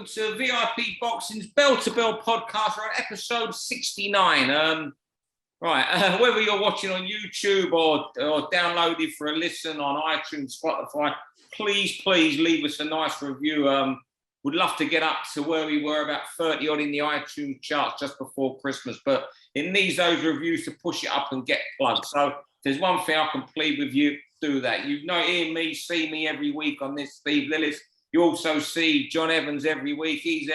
to VIP Boxing's Bell to Bell podcast. We're on episode 69. Whether you're watching on YouTube or downloaded for a listen on iTunes, Spotify, please leave us a nice review. Would love to get up to where we were, about 30 odd in the iTunes charts just before Christmas, but it needs those reviews to push it up and get plugged. So if there's one thing I can plead with you, do that. You know, hear me, see me every week on this, Steve Lillis. You also see John Evans every week. He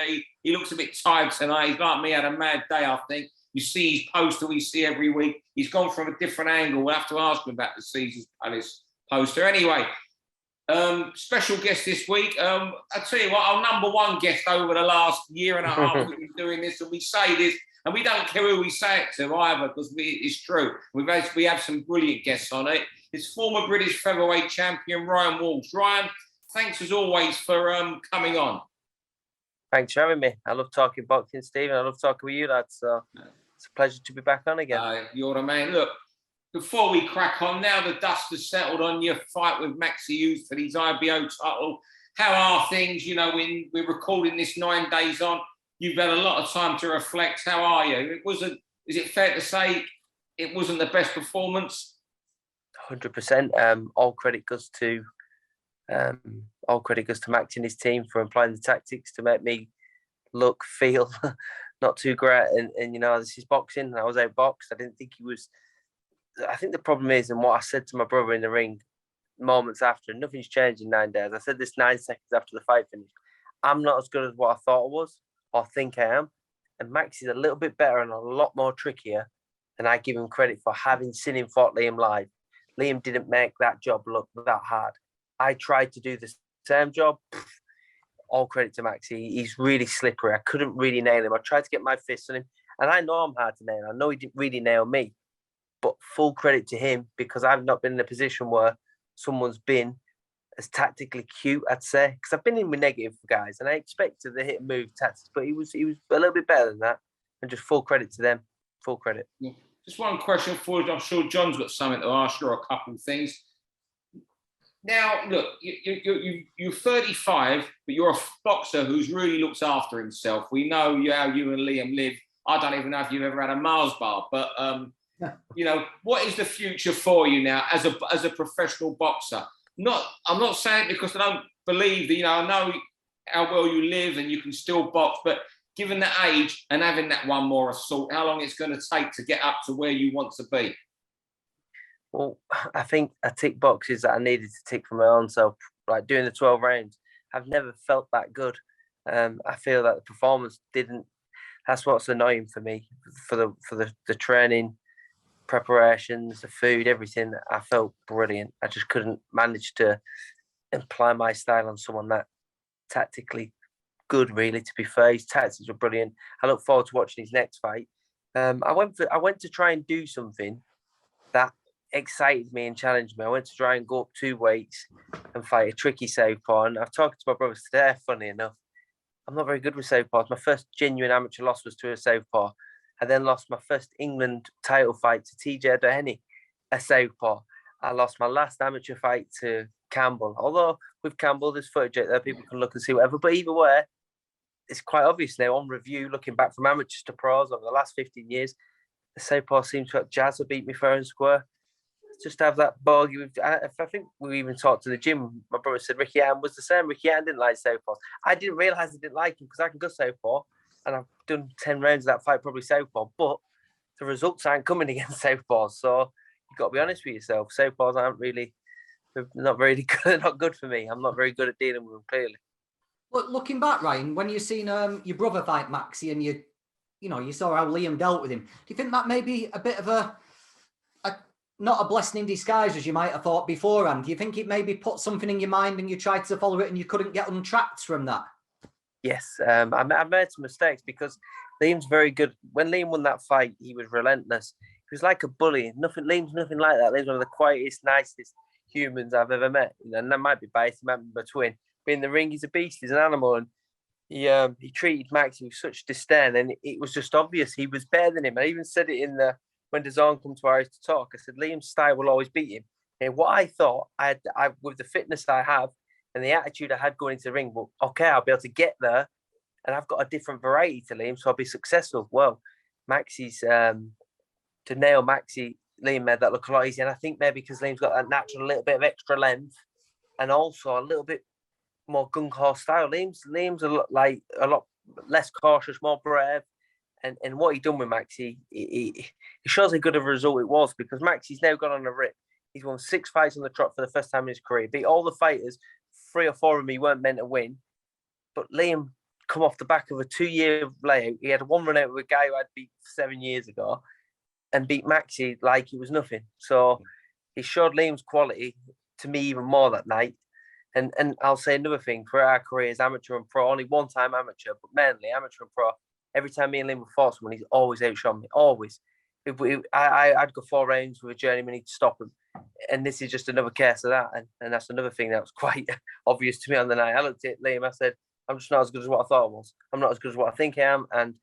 looks a bit tired tonight. He's like me, had a mad day, I think. You see his poster we see every week. He's gone from a different angle. We'll have to ask him about the Caesars Palace poster. Anyway, special guest this week. I tell you what, our number one guest over the last year and a half we've been doing this, and we say this, and we don't care who we say it to either, because it's true. We have some brilliant guests on it. It's former British featherweight champion Ryan Walsh. Ryan, thanks as always for coming on. Thanks for having me. I love talking boxing, Stephen. I love talking with you, lads. So it's a pleasure to be back on again. You're the man. Look, before we crack on, now the dust has settled on your fight with Maxi Hughes for his IBO title. How are things? You know, when we're recording this 9 days on, you've had a lot of time to reflect. How are you? Is it fair to say it wasn't the best performance? 100%. All credit goes to Maxi and his team for employing the tactics to make me look, feel not too great. And you know, this is boxing, and I was outboxed. I didn't think he was. I think the problem is, and what I said to my brother in the ring moments after, nothing's changed in 9 days. I said this 9 seconds after the fight finished. I'm not as good as what I thought I was, or think I am. And Maxi's a little bit better and a lot more trickier than I give him credit for, having seen him fought Liam live. Liam didn't make that job look that hard. I tried to do the same job. All credit to Maxi. He's really slippery. I couldn't really nail him. I tried to get my fists on him, and I know I'm hard to nail. I know he didn't really nail me, but full credit to him, because I've not been in a position where someone's been as tactically cute, I'd say. Because I've been in with negative guys, and I expected the hit and move tactics, but he was a little bit better than that. And just full credit to them. Full credit. Yeah. Just one question for you. I'm sure John's got something to ask you, or a couple of things. Now, look, you're 35, but you're a boxer who's really looks after himself. We know how you and Liam live. I don't even know if you've ever had a Mars bar, but you know, what is the future for you now as a professional boxer? I'm not saying it because I don't believe that. You know, I know how well you live and you can still box, but given that age and having that one more assault, how long it's going to take to get up to where you want to be? Well, I think I tick boxes that I needed to tick for my own self, like doing the 12 rounds. I've never felt that good. I feel that the performance didn't. That's what's annoying for me, for the training, preparations, the food, everything. I felt brilliant. I just couldn't manage to apply my style on someone that tactically good, really, to be fair. His tactics were brilliant. I look forward to watching his next fight. I went to try and do something that excited me and challenged me. I went to try and go up 2 weights and fight a tricky southpaw. And I've talked to my brothers today, funny enough. I'm not very good with southpaws. My first genuine amateur loss was to a southpaw. I then lost my first England title fight to TJ Doheny, a southpaw. I lost my last amateur fight to Campbell. Although with Campbell, there's footage out there, people can look and see whatever. But either way, it's quite obvious now on review, looking back from amateurs to pros over the last 15 years, the southpaw seems to have Jazz will beat me fair and square. Just have that bogey. I think we even talked to the gym. My brother said Ricky Allen was the same. Ricky Allen didn't like southpaws. I didn't realise I didn't like him because I can go southpaw, and I've done 10 rounds of that fight, probably southpaw. But the results aren't coming against southpaws. So you've got to be honest with yourself. Southpaws not really good. Not good for me. I'm not very good at dealing with them, clearly. Well, looking back, Ryan, when you seen your brother fight Maxi, and you saw how Liam dealt with him, do you think that may be a bit of not a blessing in disguise, as you might have thought beforehand? Do you think it maybe put something in your mind and you tried to follow it and you couldn't get untracked from that? Yes, I made some mistakes because Liam's very good. When Liam won that fight, he was relentless. He was like a bully. Liam's nothing like that. Liam's one of the quietest, nicest humans I've ever met. And that might be biased, he might be between. But in the ring, he's a beast. He's an animal. And he treated Maxi with such disdain, and it was just obvious he was better than him. I even said it when DAZN come to our house to talk. I said, Liam's style will always beat him. And what I thought, I with the fitness I have and the attitude I had going into the ring, well, okay, I'll be able to get there and I've got a different variety to Liam, so I'll be successful. Well, Maxi's to nail Maxi, Liam made that look a lot easier, and I think maybe because Liam's got that natural little bit of extra length, and also a little bit more gung ho style. Liam's a lot less cautious, more brave, and what he done with Maxi, he shows how good of a result it was, because Maxi's now gone on a rip. He's won 6 fights on the trot for the first time in his career. Beat all the fighters, 3 or 4 of them he weren't meant to win. But Liam come off the back of a 2-year layout. He had one run out with a guy who I'd beat 7 years ago, and beat Maxi like it was nothing. So he showed Liam's quality to me even more that night. And I'll say another thing, for our careers, amateur and pro, only one time amateur, but mainly amateur and pro, every time me and Liam would fought someone, he's always outshone me, always. I'd go 4 rounds with a journeyman, he'd stop him. And this is just another case of that. And that's another thing that was quite obvious to me on the night. I looked at Liam, I said, I'm just not as good as what I thought I was. I'm not as good as what I think I am. And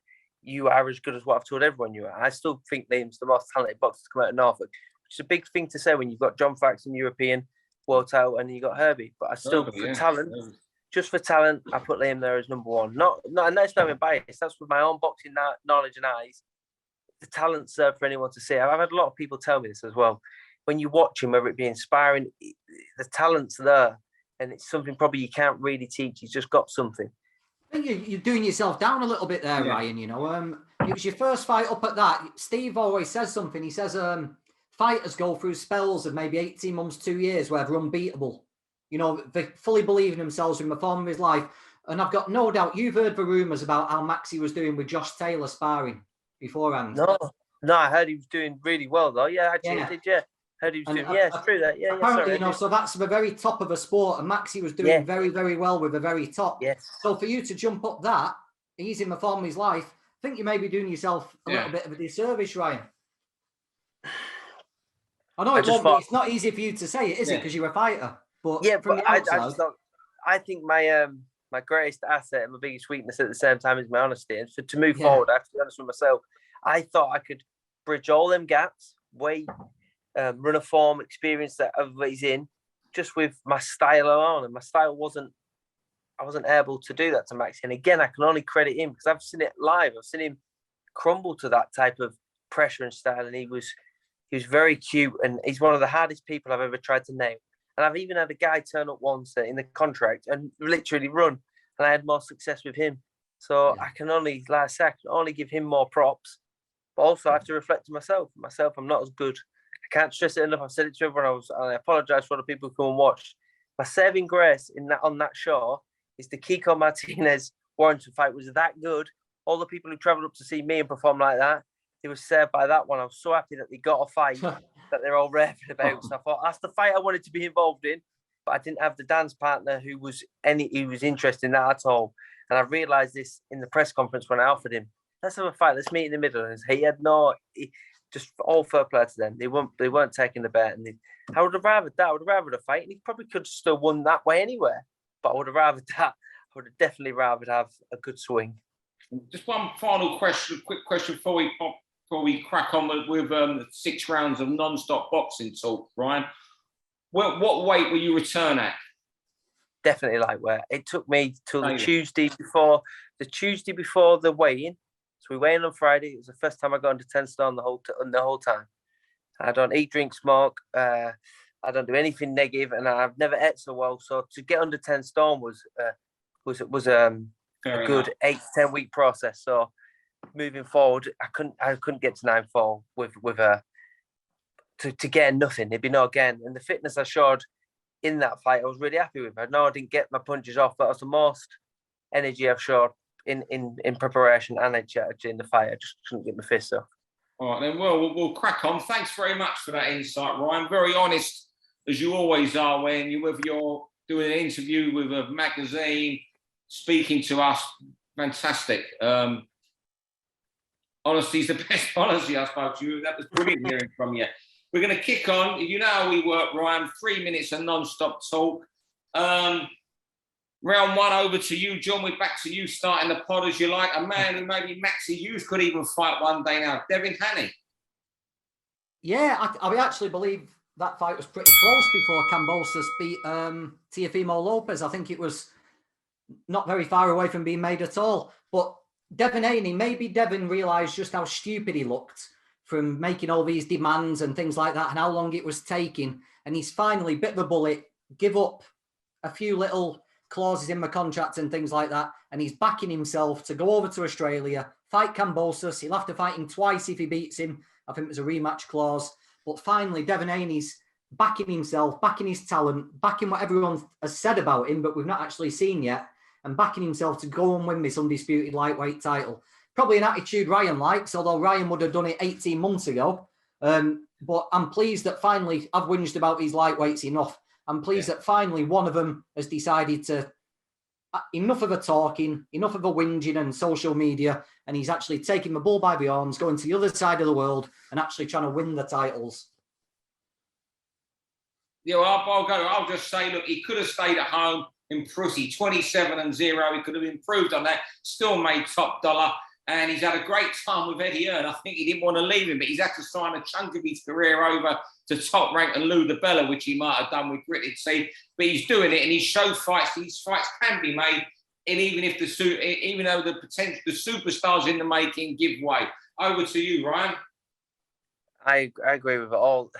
you are as good as what I've told everyone you are. I still think Liam's the most talented boxer to come out of Norfolk, which is a big thing to say when you've got John Faxon, European, world title, and you got Herbie. But I still, just for talent, I put Liam there as number 1. Not, and that's not even biased. That's with my own boxing knowledge and eyes. The talent's there for anyone to see. I've had a lot of people tell me this as well. When you watch him, whether it be inspiring, the talent's there, and it's something probably you can't really teach. He's just got something. I think you're doing yourself down a little bit there, Ryan. You know, it was your first fight up at that. Steve always says something. He says fighters go through spells of maybe 18 months, 2 years where they're unbeatable. You know, they fully believe in themselves in the form of his life. And I've got no doubt you've heard the rumours about how Maxi was doing with Josh Taylor sparring beforehand. No, I heard he was doing really well though. Yeah, actually, I did. Yeah. Heard he was doing, it's true that. Yeah, apparently, you know, so that's the very top of a sport, and Maxi was doing very, very well with the very top. Yes. So for you to jump up that, he's in the form of his life, I think you may be doing yourself a little bit of a disservice, Ryan. I know it's not easy for you to say it, is it? Because you're a fighter. But from the outside, I think my greatest asset and my biggest weakness at the same time is my honesty. And to move forward, I have to be honest with myself. I thought I could bridge all them gaps, run a form, experience that everybody's in, just with my style alone. And my style I wasn't able to do that to Maxi. And again, I can only credit him because I've seen it live. I've seen him crumble to that type of pressure and style. And he was very cute, and he's one of the hardest people I've ever tried to nail. And I've even had a guy turn up once in the contract and literally run, and I had more success with him. So I can only, like I said, I can only give him more props, but also I have to reflect to myself. I'm not as good. I can't stress it enough. I've said it to everyone. I apologise for the people who come and watch. My saving grace on that show is the Kiko Martinez Warrington fight was that good. All the people who travelled up to see me and perform like that, they were saved by that one. I was so happy that they got a fight that they're all raving about. So I thought that's the fight I wanted to be involved in, but I didn't have the dance partner who was interested in that at all. And I realised this in the press conference when I offered him, let's have a fight. Let's meet in the middle. And he had just all fair play to them. They weren't taking the bet. And I would have rathered that. I would have rathered a fight, and he probably could have still won that way anywhere. But I would have rathered that. I would have definitely rathered have a good swing. Just one final question, quick question before we crack on with 6 rounds of non-stop boxing talk, Ryan. What weight will you return at? Definitely lightweight. It took me till the Tuesday before the weigh-in. So we weigh in on Friday. It was the first time I got under 10 stone the whole time. I don't eat, drink, smoke. I don't do anything negative, and I've never ate so well. So to get under 10 stone was a good 8 to 10 week process. So moving forward, I couldn't get to 9-4 with to gain nothing. It'd be no gain. And the fitness I showed in that fight, I was really happy with. I know I didn't get my punches off, but that was the most energy I've showed in preparation and actually in the fight. I just couldn't get my fists off. All right, then. Well, we'll crack on. Thanks very much for that insight, Ryan. Very honest, as you always are whether you're doing an interview with a magazine, speaking to us. Fantastic. Honesty is the best policy, I suppose. That was brilliant hearing from you. We're going to kick on. You know how we work, Ryan. 3 minutes of non-stop talk. Round 1 over to you, John. We're back to you starting the pod as you like. A man who maybe Maxi Hughes could even fight one day now. Devin Haney. Yeah, I actually believe that fight was pretty close before Kambosos beat Teofimo Lopez. I think it was not very far away from being made at all. But Devin Haney, maybe Devin realised just how stupid he looked from making all these demands and things like that and how long it was taking. And he's finally, bit of a bullet, give up a few little clauses in my contract and things like that. And he's backing himself to go over to Australia, fight Kambosos. He'll have to fight him twice if he beats him. I think there's a rematch clause. But finally, Devin Haney's backing himself, backing his talent, backing what everyone has said about him, but we've not actually seen yet, and backing himself to go and win this undisputed lightweight title. Probably an attitude Ryan likes, although Ryan would have done it 18 months ago. But I'm pleased that finally I've whinged about these lightweights enough. I'm pleased that finally one of them has decided to enough of a talking, enough of a whinging and social media, and he's actually taking the bull by the horns, going to the other side of the world and actually trying to win the titles. Yeah, well, I'll just say, look, he could have stayed at home in Prusy, 27-0. He could have improved on that, still made top dollar. And he's had a great time with Eddie Hearn. I think he didn't want to leave him, but he's had to sign a chunk of his career over to Top Rank and Lou DiBella, which he might have done with gritted teeth. But he's doing it, and he showed fights. These fights can be made, and even though the superstars in the making give way. Over to you, Ryan. I agree with it all.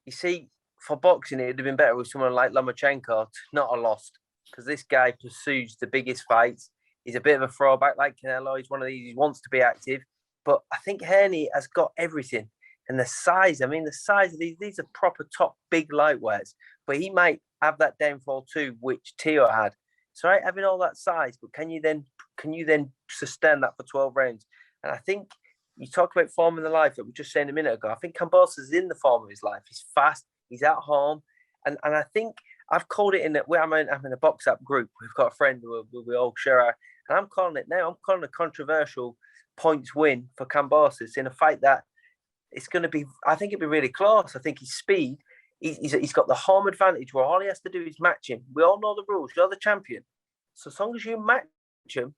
You see, for boxing, it would have been better with someone like Lomachenko not have lost, because this guy pursues the biggest fights. He's a bit of a throwback like Canelo. He's one of these, he wants to be active. But I think Haney has got everything. And the size, the size of these are proper top big lightweights. But he might have that downfall too, which Teo had. So right, having all that size, but can you then sustain that for 12 rounds? And I think you talk about form in the life that we were just saying a minute ago. I think Kambosos is in the form of his life. He's fast, he's at home. And I think I've called it in that I'm in a box up group. We've got a friend who we all share and I'm calling it now. I'm calling a controversial points win for Kambosos in a fight that it's going to be, I think it'll be really close. I think his speed, he's got the home advantage where all he has to do is match him. We all know the rules. You're the champion. So as long as you match him,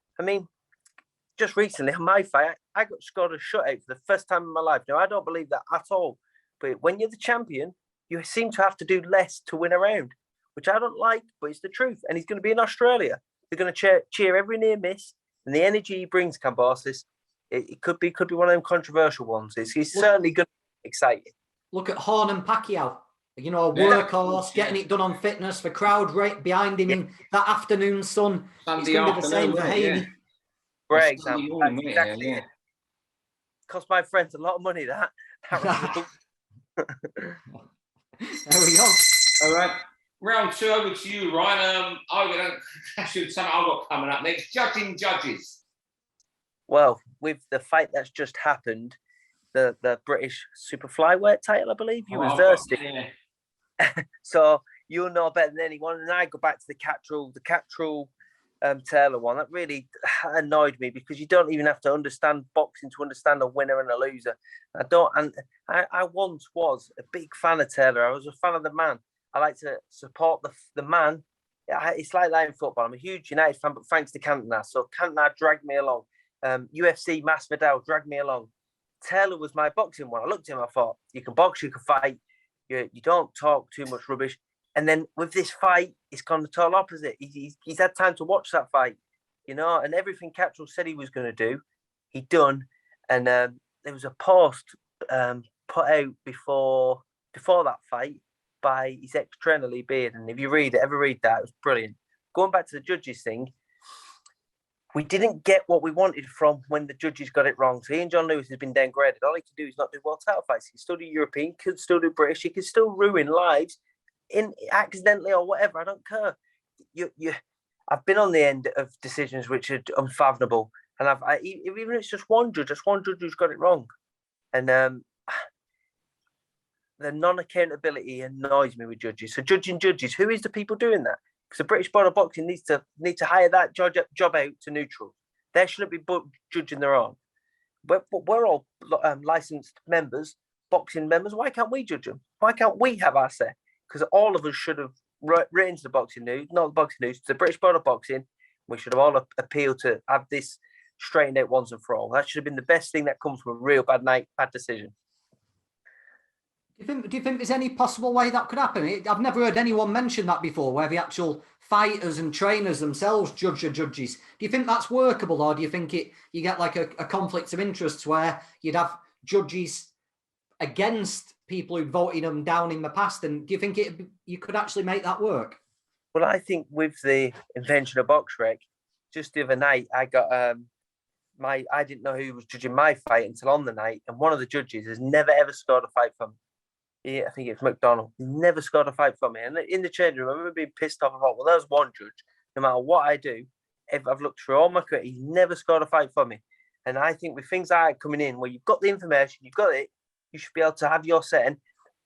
just recently on my fight, I got scored a shutout for the first time in my life. Now, I don't believe that at all. But when you're the champion, you seem to have to do less to win a round, which I don't like, but it's the truth. And he's going to be in Australia. They're going to cheer every near miss, and the energy he brings, Kambosos, it could be one of them controversial ones. He's certainly going to be exciting. Look at Horn and Pacquiao. A workhorse, getting it done on fitness, the crowd right behind him in that afternoon sun. It's going to be the same for Haney. Great example. Exactly. Cost my friends a lot of money, that. There we go. All right. Round two, over to you, Ryan. I should say I've got coming up next. Judging judges. Well, with the fight that's just happened, the British super flyweight title, I believe, you reversed it. Yeah. So you'll know better than anyone. And I go back to the Cattrall Taylor one. That really annoyed me because you don't even have to understand boxing to understand a winner and a loser. I once was a big fan of Taylor. I was a fan of the man. I like to support the man. It's like that in football. I'm a huge United fan, but thanks to Cantona. So Cantona dragged me along. UFC Masvidal dragged me along. Taylor was my boxing one. I looked at him, I thought, you can box, you can fight. You don't talk too much rubbish. And then with this fight, it's gone the total opposite. He's had time to watch that fight, and everything Cattrall said he was going to do, he done. And there was a post put out before that fight by his ex-trainer, Lee Beard. And if you ever read that, it was brilliant. Going back to the judges thing, we didn't get what we wanted from when the judges got it wrong. So Ian John Lewis has been downgraded. All he can do is not do world title fights. He can still do European, he can still do British, he can still ruin lives accidentally or whatever. I don't care. I've been on the end of decisions which are unfathomable. And even if it's just one judge who's got it wrong. And the non-accountability annoys me with judges. So judging judges, who is the people doing that? Because the British Board of Boxing needs to hire that job out to neutral. They shouldn't be judging their own. But we're all licensed members, boxing members. Why can't we judge them? Why can't we have our say? Because all of us should have written to the boxing news, not the boxing news, to the British Board of Boxing. We should have all appealed to have this straightened out once and for all. That should have been the best thing that comes from a real bad decision. Do you think there's any possible way that could happen? I've never heard anyone mention that before, where the actual fighters and trainers themselves judge the judges. Do you think that's workable, or do you think you get like a conflict of interests where you'd have judges against people who voted them down in the past? And do you think you could actually make that work? Well, I think with the invention of BoxRec, just the other night, I got I didn't know who was judging my fight until on the night, and one of the judges has never ever scored a fight for me. Yeah, I think it's McDonald. He never scored a fight for me. And in the change room, I remember being pissed off about, well, there's one judge. No matter what I do, if I've looked through all my career, he's never scored a fight for me. And I think with things like coming in, where you've got the information, you've got it, you should be able to have your set. And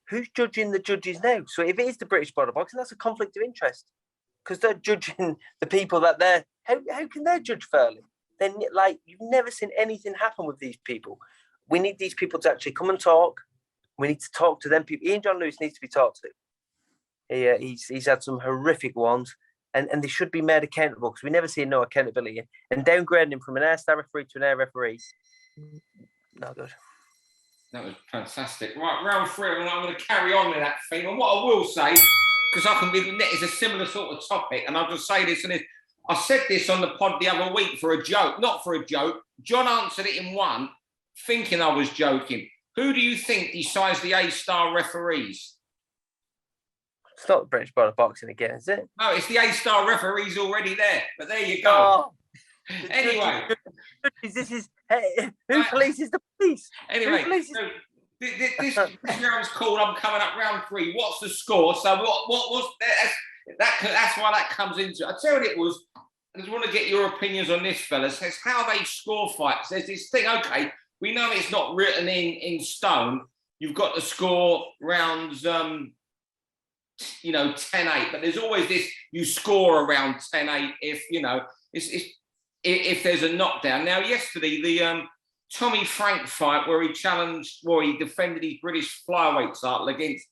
who's judging the judges now? So if it is the British Board of Boxing, that's a conflict of interest, because they're judging the people that they're. How can they judge fairly? Then, like, you've never seen anything happen with these people. We need these people to actually come and talk. We need to talk to them people. Ian John Lewis needs to be talked to. He's had some horrific ones, and they should be made accountable, because we never see no accountability. And downgrading him from an air-star referee to an air referee, not good. That was fantastic. Right, round 3, and I'm going to carry on with that theme. And what I will say, because I can be, it's a similar sort of topic, and I'll just say this, and I said this on the pod the other week for a joke, not for a joke. John answered it in one, thinking I was joking. Who do you think decides the A-star referees? It's not the British Board of Boxing again, is it? No, it's the A-star referees already there. But there you go. Anyway. Who polices the police? Anyway, so this round's called I'm coming up round 3. What's the score? So what was that's why that comes into it. I tell you what it was. I just want to get your opinions on this, fellas. It's how they score fights. There's this thing, okay, we know it's not written in stone. You've got to score rounds, 10-8, but there's always this, you score around 10-8 if, if there's a knockdown. Now, yesterday, the Tommy Frank fight where he defended his British flyweight title against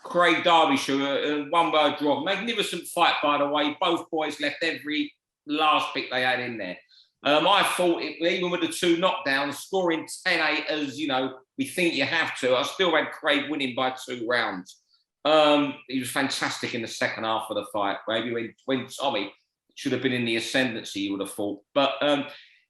Craig Derbyshire, one-word draw. Magnificent fight, by the way. Both boys left every last pick they had in there. I thought, even with the 2 knockdowns, scoring 10-8 as, we think you have to, I still had Craig winning by 2 rounds. He was fantastic in the second half of the fight. Maybe when Tommy should have been in the ascendancy, you would have thought. But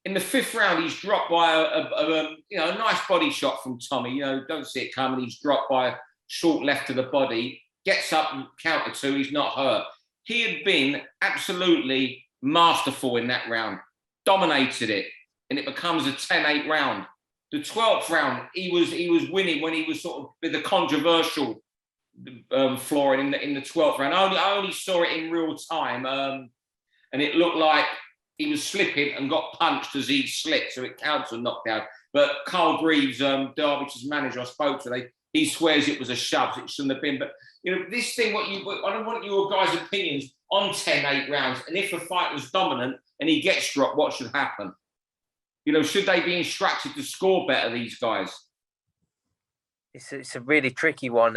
in the 5th round, he's dropped by a nice body shot from Tommy. Don't see it coming. He's dropped by a short left to the body, gets up and counter 2. He's not hurt. He had been absolutely masterful in that round. Dominated it, and it becomes a 10-8 round. The 12th round, he was winning when he was sort of with the controversial flooring in the 12th round. I only saw it in real time, and it looked like he was slipping and got punched as he slipped, so it counts a knockdown. But Carl Greaves, Derbyshire manager, I spoke to, he swears it was a shove. It shouldn't have been. But this thing, I don't want your guys' opinions on 10-8 rounds, and if a fight was dominant and he gets dropped, what should happen? Should they be instructed to score better, these guys? It's a really tricky one.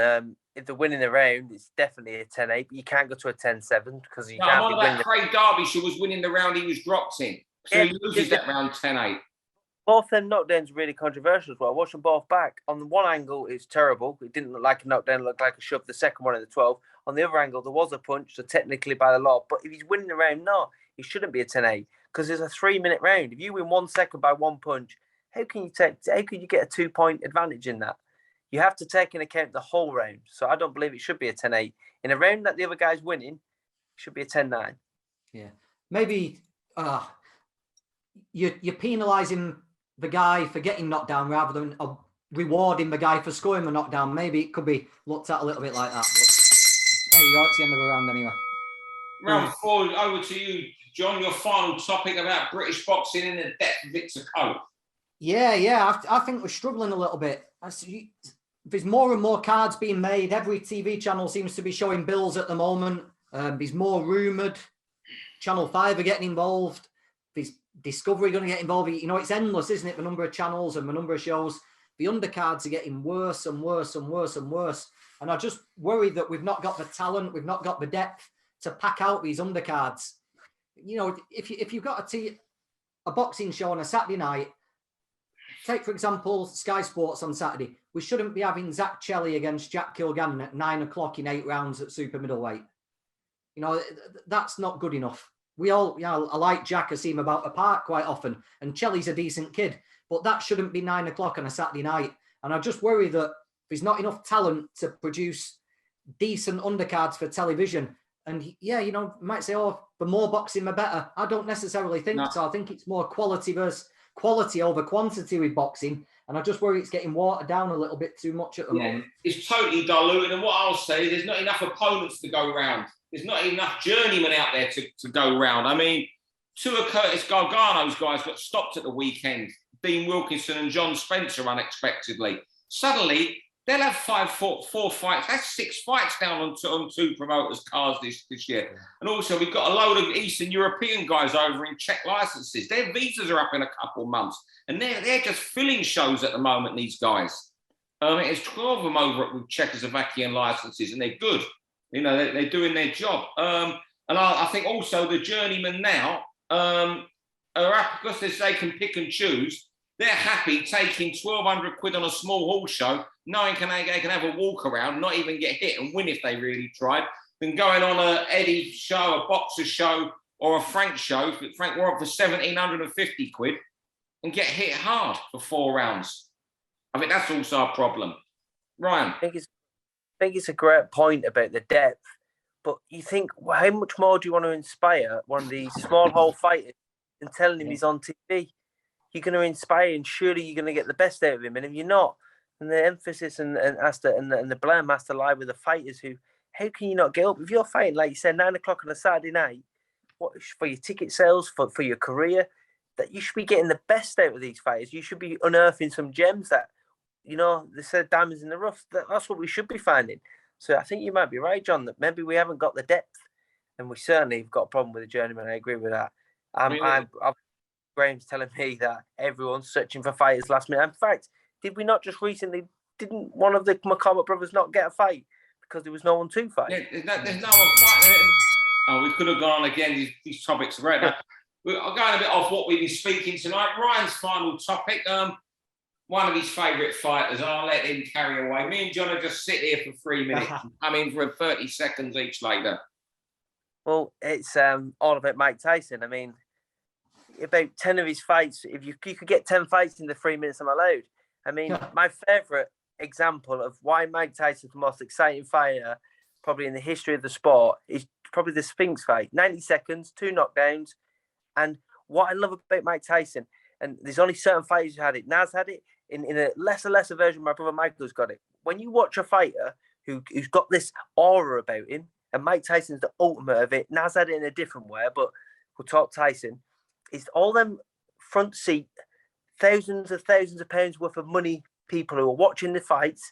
If they're winning the round, it's definitely a 10-8, but you can't go to a 10-7 because you can't be winning. Craig Derbyshire was winning the round he was dropped in. So he loses that round 10-8. Both them knockdowns are really controversial as well. I watched them both back. On the one angle, it's terrible. It didn't look like a knockdown, it looked like a shove. The second one in the 12. On the other angle, there was a punch, so technically by the law. But if he's winning the round, no, it shouldn't be a 10-8 because there's a 3-minute round. If you win 1 second by 1 punch, how can you get a 2-point advantage in that? You have to take into account the whole round. So I don't believe it should be a 10-8. In a round that the other guy's winning, it should be a 10-9. Yeah. Maybe you're penalising the guy for getting knocked down rather than rewarding the guy for scoring the knockdown. Maybe it could be looked at a little bit like that. But there you go. It's the end of the round anyway. Round 4, over to you, John. Your final topic about British boxing in the depth of Victor Cope. Yeah. I think we're struggling a little bit. There's more and more cards being made. Every TV channel seems to be showing bills at the moment. There's more rumoured. Channel 5 are getting involved. There's Discovery going to get involved. It's endless, isn't it? The number of channels and the number of shows. The undercards are getting worse and worse and worse and worse. And I just worry that we've not got the talent, we've not got the depth to pack out these undercards. If you've got a boxing show on a Saturday night, take for example, Sky Sports on Saturday. We shouldn't be having Zach Chelly against Jack Kilgannon at 9 o'clock in 8 rounds at super middleweight. You know, that's not good enough. We all, you know, I like Jack. I see him about the park quite often, and Chelly's a decent kid, but that shouldn't be 9 o'clock on a Saturday night. And I just worry that there's not enough talent to produce decent undercards for television. And yeah, you know, you might say, oh, the more boxing, the better. I don't necessarily think so. I think it's more quality versus quality over quantity with boxing. And I just worry it's getting watered down a little bit too much at the moment. It's totally diluted. And what I'll say, there's not enough opponents to go around. There's not enough journeymen out there to go around. I mean, two of Curtis Gargano's guys got stopped at the weekend. Dean Wilkinson and John Spencer unexpectedly. Suddenly, they'll have four fights. That's 6 fights down on two promoters' cars this year. And also, we've got a load of Eastern European guys over in Czech licenses. Their visas are up in a couple of months. And they're just filling shows at the moment, these guys. There's 12 of them over with Czechoslovakian licenses, and they're good. You know, they're doing their job. And I think also the journeymen now are up because they can pick and choose. They're happy taking 1,200 quid on a small hall show, knowing they can have a walk around, not even get hit and win if they really tried, than going on a Eddie show, a boxer show, or a Frank show. Frank were up for 1,750 quid and get hit hard for 4 rounds. I think that's also a problem. Ryan? I think it's a great point about the depth, but you think, well, how much more do you want to inspire one of these small hole fighters than telling him he's on TV? You're going to inspire and surely you're going to get the best out of him. And if you're not, then the emphasis and the blame has to lie with the fighters who, how can you not get up? If you're fighting, like you said, 9 o'clock on a Saturday night, what for your ticket sales, for your career, that you should be getting the best out of these fighters. You should be unearthing some gems that, you know, they said diamonds in the rough. That's what we should be finding. So I think you might be right, John, that maybe we haven't got the depth, and we certainly have got a problem with the journeyman. I agree with that. Graham's telling me that everyone's searching for fighters last minute. In fact, did we not just recently, didn't one of the McCormack brothers not get a fight because there was no one to fight? Yeah, there's no one fighting. Oh, we could have gone on again. These topics are great. We're going a bit off what we've been speaking tonight. Ryan's final topic. One of his favourite fighters. I'll let him carry away. Me and John will just sit here for 3 minutes and come in for 30 seconds each later. Well, it's all about Mike Tyson. I mean, about 10 of his fights, if you could get 10 fights in the 3 minutes I'm allowed. I mean, my favourite example of why Mike Tyson's the most exciting fighter probably in the history of the sport is probably the Sphinx fight. 90 seconds, 2 knockdowns. And what I love about Mike Tyson, and there's only certain fighters who had it. Naz had it. In a lesser version, my brother Michael's got it. When you watch a fighter who's got this aura about him, and Mike Tyson's the ultimate of it. Naz had it in a different way, but we'll talk Tyson. It's all them front seat, thousands of pounds worth of money people who are watching the fights.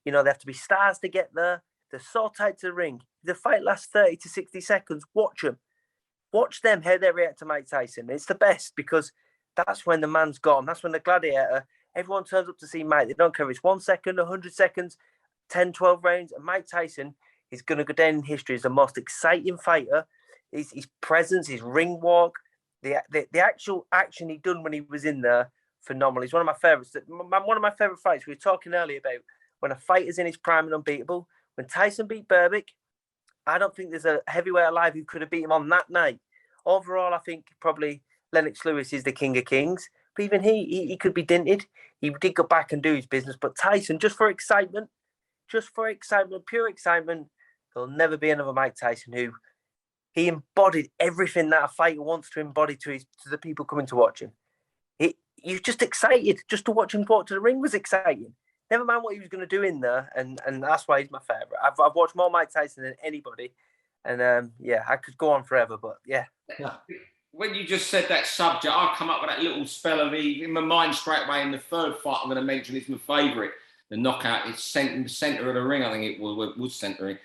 You know, they have to be stars to get there. They're so tight to the ring. The fight lasts 30 to 60 seconds. Watch them. Watch them, how they react to Mike Tyson. It's the best because that's when the man's gone. That's when the gladiator, everyone turns up to see Mike. They don't care if it's 1 second, 100 seconds, 10, 12 rounds. And Mike Tyson is going to go down in history as the most exciting fighter. His presence, his ring walk, the actual action he done when he was in there, phenomenal. He's one of my favourites. One of my favourite fights, we were talking earlier about when a fighter's in his prime and unbeatable. When Tyson beat Berbick, I don't think there's a heavyweight alive who could have beat him on that night. Overall, I think probably Lennox Lewis is the king of kings. But even he could be dinted. He did go back and do his business. But Tyson, just for excitement, pure excitement, there'll never be another Mike Tyson who he embodied everything that a fighter wants to embody to the people coming to watch him. You're just excited. Just to watch him walk to the ring was exciting. Never mind what he was going to do in there, and that's why he's my favourite. I've watched more Mike Tyson than anybody, and I could go on forever, but yeah. When you just said that subject, I come up with that little spell of in my mind straight away. In the third fight, I'm going to mention is my favourite, the knockout. It's in the centre of the ring. I think it was centering.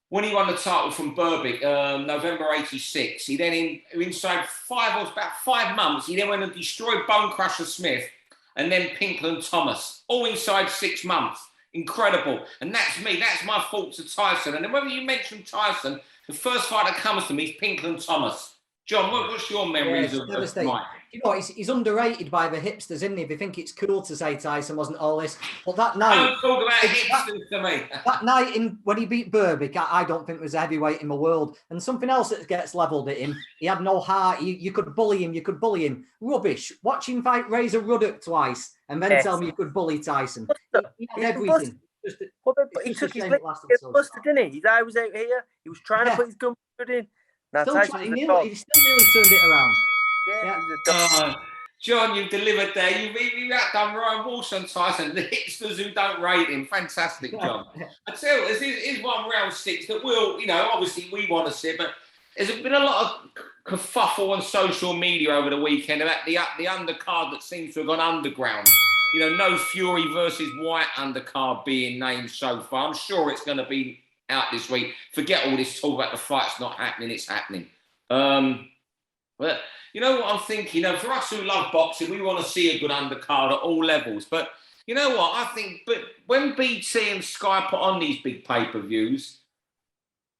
When he won the title from Berbick, November '86, he then inside about 5 months, he then went and destroyed Bone Crusher Smith and then Pinkland Thomas, all inside 6 months. Incredible. And that's me. That's my fault to Tyson. And then whether you mention Tyson, the first fight that comes to me is Pinkland Thomas. John, what's your memories of Mike? You know, he's underrated by the hipsters, isn't he? They think it's cool to say Tyson wasn't all this. But that night... Don't talk about hipsters to me. That night when he beat Berbick, I don't think was a heavyweight in the world. And something else that gets levelled at him, he had no heart. You could bully him. Rubbish. Watch him fight Razor Ruddock twice and then tell me you could bully Tyson. He had everything. He took his leg busted, didn't he? His eye was out here. He was trying to put his gun in. Now, he still nearly turned it around. Yeah. John, you've delivered there. You've outdone Ryan Walsh on Tyson, the hipsters who don't rate him. Fantastic, John. I tell you, this is one round 6 that will, obviously we want to see, but there's been a lot of kerfuffle on social media over the weekend about the undercard that seems to have gone underground. No Fury versus Whyte undercard being named so far. I'm sure it's going to be out this week. Forget all this talk about the fight's not happening. It's happening. But you know what I'm thinking? For us who love boxing, we want to see a good undercard at all levels. But you know what? I think when BT and Sky put on these big pay-per-views,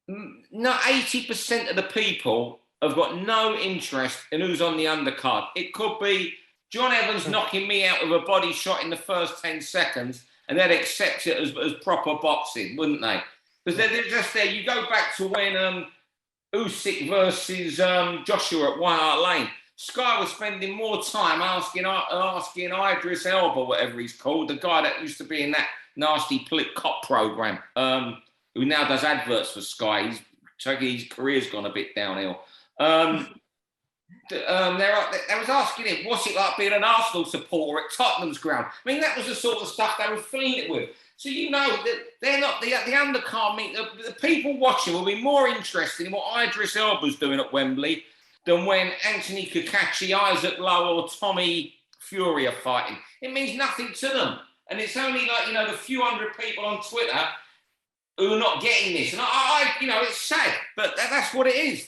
80% of the people have got no interest in who's on the undercard. It could be John Evans knocking me out with a body shot in the first 10 seconds, and they'd accept it as proper boxing, wouldn't they? Because they're just there. You go back to when Usyk versus Joshua at White Hart Lane. Sky was spending more time asking Idris Elba, whatever he's called, the guy that used to be in that nasty cop program, who now does adverts for Sky. His career's gone a bit downhill. They was asking him, what's it like being an Arsenal supporter at Tottenham's ground? I mean, that was the sort of stuff they were filling it with. So that they're not the undercard. The people watching will be more interested in what Idris Elba's doing at Wembley than when Anthony Kakashi, Isaac Lowe, or Tommy Fury are fighting. It means nothing to them, and it's only the few hundred people on Twitter who are not getting this. And it's sad, but that's what it is.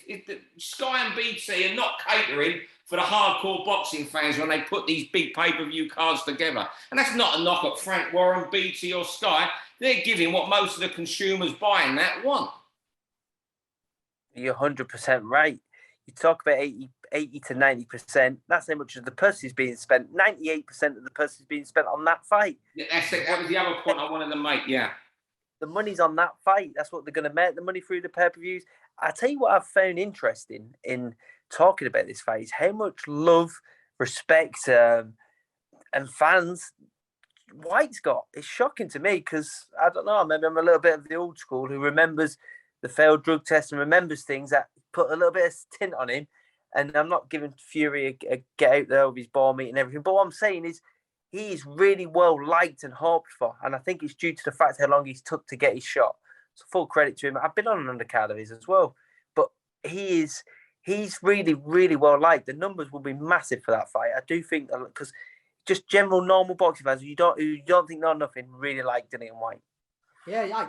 Sky and BT are not catering for the hardcore boxing fans when they put these big pay-per-view cards together. And that's not a knock at Frank Warren, BT or Sky. They're giving what most of the consumers buying that want. You're 100% right. You talk about 80 to 90%. That's how much of the purse is being spent. 98% of the purse is being spent on that fight. That was the other point I wanted to make, yeah. The money's on that fight. That's what they're going to make the money through the pay-per-views. I tell you what I've found interesting in talking about this fight is how much love, respect, and fans Whyte's got. It's shocking to me because, I don't know, maybe I'm a little bit of the old school who remembers the failed drug test and remembers things that put a little bit of tint on him. And I'm not giving Fury a get out there with his ball meat and everything. But what I'm saying is he is really well liked and hoped for. And I think it's due to the fact how long he's took to get his shot. So full credit to him. I've been on an undercard of his as well. But he's really, really well liked. The numbers will be massive for that fight. I do think because just general normal boxing fans who don't think know nothing really like Dillian Whyte. Yeah,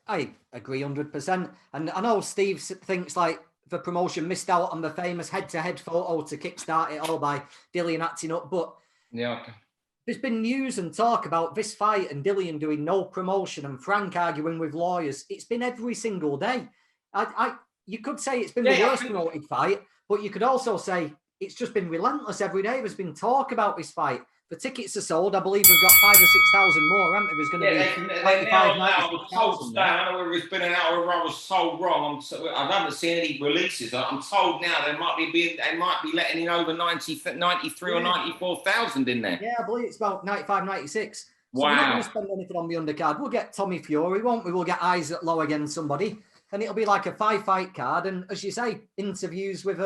I agree 100%. And I know Steve thinks like the promotion missed out on the famous head-to-head photo to kickstart it all by Dillian acting up. But yeah, there's been news and talk about this fight and Dillian doing no promotion and Frank arguing with lawyers. It's been every single day. You could say it's been the worst promoted fight, but you could also say it's just been relentless every day. There's been talk about this fight. The tickets are sold. I believe we've got 5,000 or 6,000 more, haven't we? There's going to be 95, 96,000. I don't know whether it's been an hour or I was told wrong. I haven't seen any releases. I'm told now they might be letting in over 93 or 94,000 in there. Yeah, I believe it's about 95, 96. So wow. We're not going to spend anything on the undercard. We'll get Tommy Fury, won't we? We'll get Isaac Lowe against somebody. And it'll be like a 5-fight card. And as you say, interviews with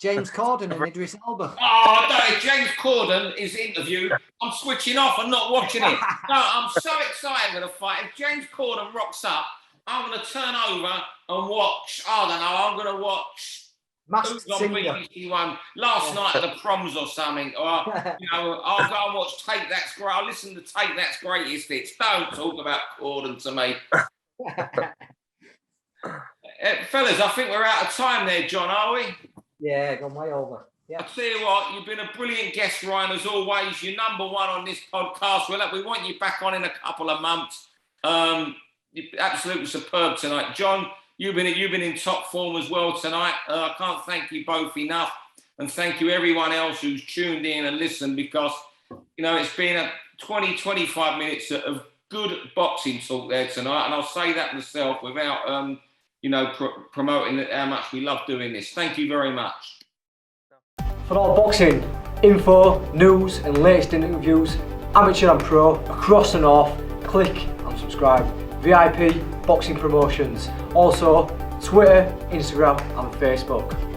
James Corden and Idris Elba. Oh, no, if James Corden is interviewed, I'm switching off and not watching it. No, I'm so excited for the fight. If James Corden rocks up, I'm going to turn over and watch, I don't know, I'm going to watch Masked Singer. BBC One last night at the proms or something. Or, I'll go and watch Take That's Great. I'll listen to Take That's Greatest Hits. Don't talk about Corden to me. Fellas, I think we're out of time there, John, are we? Yeah, gone way over. Yeah. I tell you what, you've been a brilliant guest, Ryan, as always. You're number one on this podcast. We want you back on in a couple of months. You're absolutely superb tonight. John, you've been in top form as well tonight. I can't thank you both enough. And thank you everyone else who's tuned in and listened, because, it's been a 20, 25 minutes of good boxing talk there tonight. And I'll say that myself without, promoting how much we love doing this. Thank you very much. For all boxing info, news and latest interviews, amateur and pro, across the north, click and subscribe. VIP Boxing Promotions. Also Twitter, Instagram and Facebook.